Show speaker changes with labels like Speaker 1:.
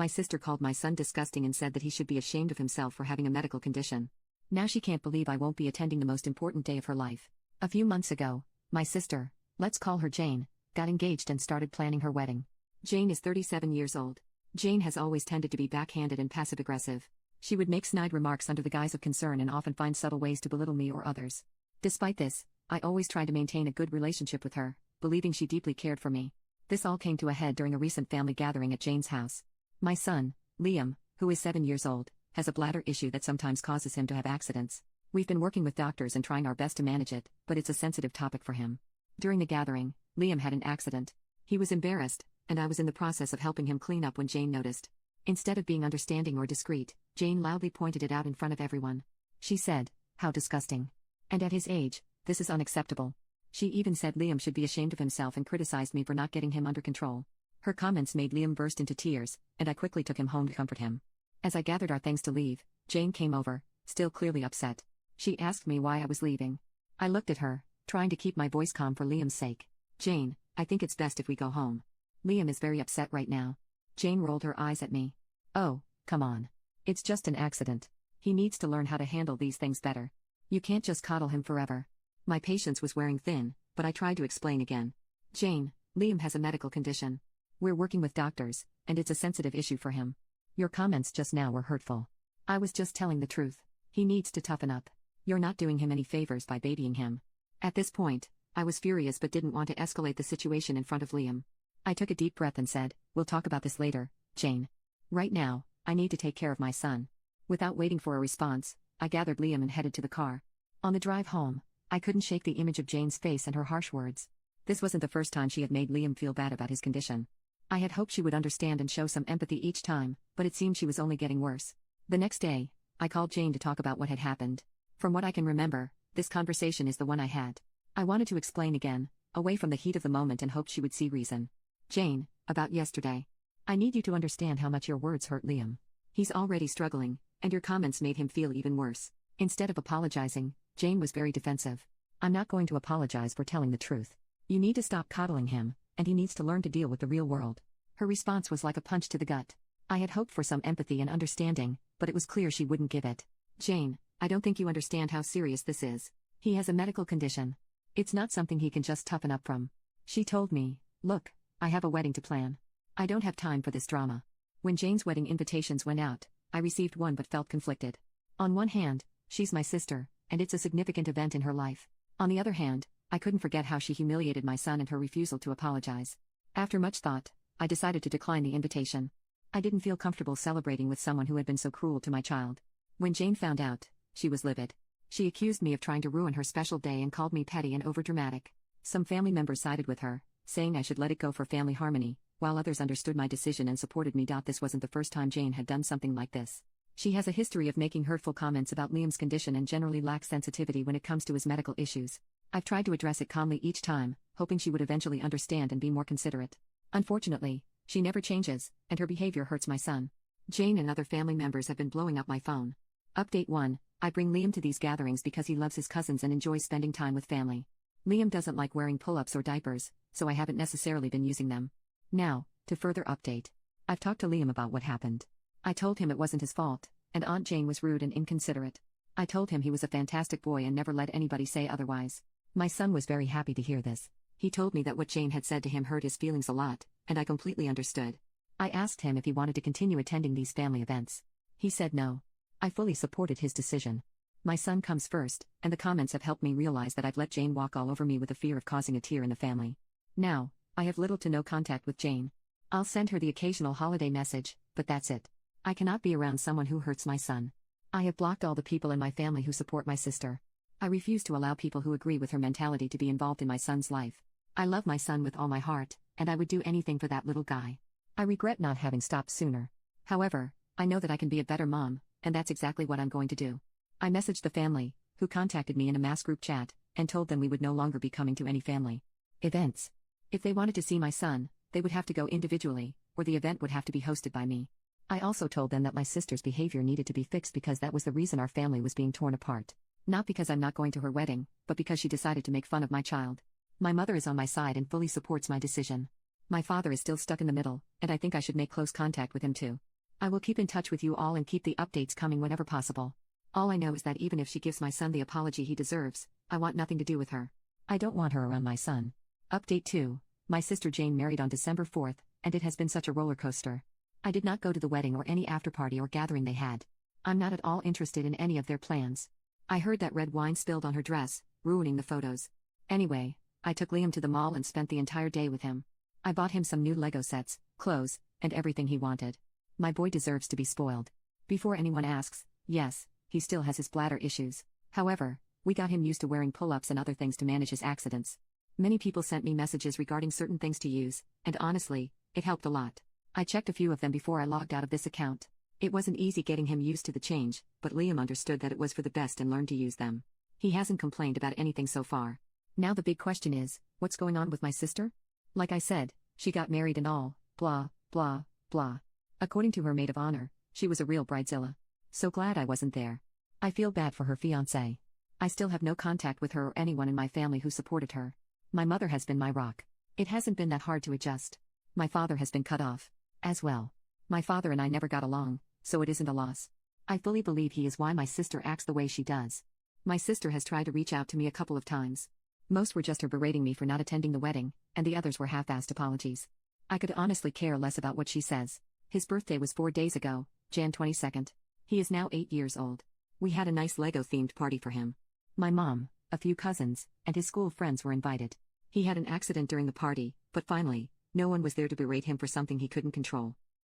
Speaker 1: My sister called my son disgusting and said that he should be ashamed of himself for having a medical condition. Now she can't believe I won't be attending the most important day of her life. A few months ago, my sister, let's call her Jane, got engaged and started planning her wedding. Jane is 37 years old. Jane has always tended to be backhanded and passive-aggressive. She would make snide remarks under the guise of concern and often find subtle ways to belittle me or others. Despite this, I always tried to maintain a good relationship with her, believing she deeply cared for me. This all came to a head during a recent family gathering at Jane's house. My son, Liam, who is 7 years old, has a bladder issue that sometimes causes him to have accidents. We've been working with doctors and trying our best to manage it, but it's a sensitive topic for him. During the gathering, Liam had an accident. He was embarrassed, and I was in the process of helping him clean up when Jane noticed. Instead of being understanding or discreet, Jane loudly pointed it out in front of everyone. She said, "How disgusting. And at his age, this is unacceptable." She even said Liam should be ashamed of himself and criticized me for not getting him under control. Her comments made Liam burst into tears, and I quickly took him home to comfort him. As I gathered our things to leave, Jane came over, still clearly upset. She asked me why I was leaving. I looked at her, trying to keep my voice calm for Liam's sake. "Jane, I think it's best if we go home. Liam is very upset right now." Jane rolled her eyes at me. "Oh, come on. It's just an accident. He needs to learn how to handle these things better. You can't just coddle him forever." My patience was wearing thin, but I tried to explain again. "Jane, Liam has a medical condition. We're working with doctors, and it's a sensitive issue for him. Your comments just now were hurtful. I was just telling the truth. He needs to toughen up. You're not doing him any favors by babying him." At this point, I was furious but didn't want to escalate the situation in front of Liam. I took a deep breath and said, "We'll talk about this later, Jane. Right now, I need to take care of my son." Without waiting for a response, I gathered Liam and headed to the car. On the drive home, I couldn't shake the image of Jane's face and her harsh words. This wasn't the first time she had made Liam feel bad about his condition. I had hoped she would understand and show some empathy each time, but it seemed she was only getting worse. The next day, I called Jane to talk about what had happened. From what I can remember, this conversation is the one I had. I wanted to explain again, away from the heat of the moment, and hoped she would see reason. "Jane, about yesterday. I need you to understand how much your words hurt Liam. He's already struggling, and your comments made him feel even worse." Instead of apologizing, Jane was very defensive. "I'm not going to apologize for telling the truth. You need to stop coddling him, and he needs to learn to deal with the real world." Her response was like a punch to the gut. I had hoped for some empathy and understanding, but it was clear she wouldn't give it. "Jane, I don't think you understand how serious this is. He has a medical condition. It's not something he can just toughen up from." She told me, "Look, I have a wedding to plan. I don't have time for this drama." When Jane's wedding invitations went out, I received one but felt conflicted. On one hand, she's my sister, and it's a significant event in her life. On the other hand, I couldn't forget how she humiliated my son and her refusal to apologize. After much thought, I decided to decline the invitation. I didn't feel comfortable celebrating with someone who had been so cruel to my child. When Jane found out, she was livid. She accused me of trying to ruin her special day and called me petty and overdramatic. Some family members sided with her, saying I should let it go for family harmony, while others understood my decision and supported me. This wasn't the first time Jane had done something like this. She has a history of making hurtful comments about Liam's condition and generally lacks sensitivity when it comes to his medical issues. I've tried to address it calmly each time, hoping she would eventually understand and be more considerate. Unfortunately, she never changes, and her behavior hurts my son. Jane and other family members have been blowing up my phone. Update 1. I bring Liam to these gatherings because he loves his cousins and enjoys spending time with family. Liam doesn't like wearing pull-ups or diapers, so I haven't necessarily been using them. Now, to further update. I've talked to Liam about what happened. I told him it wasn't his fault, and Aunt Jane was rude and inconsiderate. I told him he was a fantastic boy and never let anybody say otherwise. My son was very happy to hear this. He told me that what Jane had said to him hurt his feelings a lot, and I completely understood. I asked him if he wanted to continue attending these family events. He said no. I fully supported his decision. My son comes first, and the comments have helped me realize that I've let Jane walk all over me with the fear of causing a tear in the family. Now, I have little to no contact with Jane. I'll send her the occasional holiday message, but that's it. I cannot be around someone who hurts my son. I have blocked all the people in my family who support my sister. I refuse to allow people who agree with her mentality to be involved in my son's life. I love my son with all my heart, and I would do anything for that little guy. I regret not having stopped sooner. However, I know that I can be a better mom, and that's exactly what I'm going to do. I messaged the family, who contacted me in a mass group chat, and told them we would no longer be coming to any family events. If they wanted to see my son, they would have to go individually, or the event would have to be hosted by me. I also told them that my sister's behavior needed to be fixed because that was the reason our family was being torn apart. Not because I'm not going to her wedding, but because she decided to make fun of my child. My mother is on my side and fully supports my decision. My father is still stuck in the middle, and I think I should make close contact with him too. I will keep in touch with you all and keep the updates coming whenever possible. All I know is that even if she gives my son the apology he deserves, I want nothing to do with her. I don't want her around my son. Update 2. My sister Jane married on December 4th, and it has been such a roller coaster. I did not go to the wedding or any after-party or gathering they had. I'm not at all interested in any of their plans. I heard that red wine spilled on her dress, ruining the photos. Anyway, I took Liam to the mall and spent the entire day with him. I bought him some new Lego sets, clothes, and everything he wanted. My boy deserves to be spoiled. Before anyone asks, yes, he still has his bladder issues. However, we got him used to wearing pull-ups and other things to manage his accidents. Many people sent me messages regarding certain things to use, and honestly, it helped a lot. I checked a few of them before I logged out of this account. It wasn't easy getting him used to the change, but Liam understood that it was for the best and learned to use them. He hasn't complained about anything so far. Now the big question is, what's going on with my sister? Like I said, she got married and all, blah, blah, blah. According to her maid of honor, she was a real bridezilla. So glad I wasn't there. I feel bad for her fiancé. I still have no contact with her or anyone in my family who supported her. My mother has been my rock. It hasn't been that hard to adjust. My father has been cut off. As well. My father and I never got along, so it isn't a loss. I fully believe he is why my sister acts the way she does. My sister has tried to reach out to me a couple of times. Most were just her berating me for not attending the wedding, and the others were half-assed apologies. I could honestly care less about what she says. His birthday was 4 days ago, Jan 22nd. He is now 8 years old. We had a nice Lego-themed party for him. My mom, a few cousins, and his school friends were invited. He had an accident during the party, but finally, no one was there to berate him for something he couldn't control.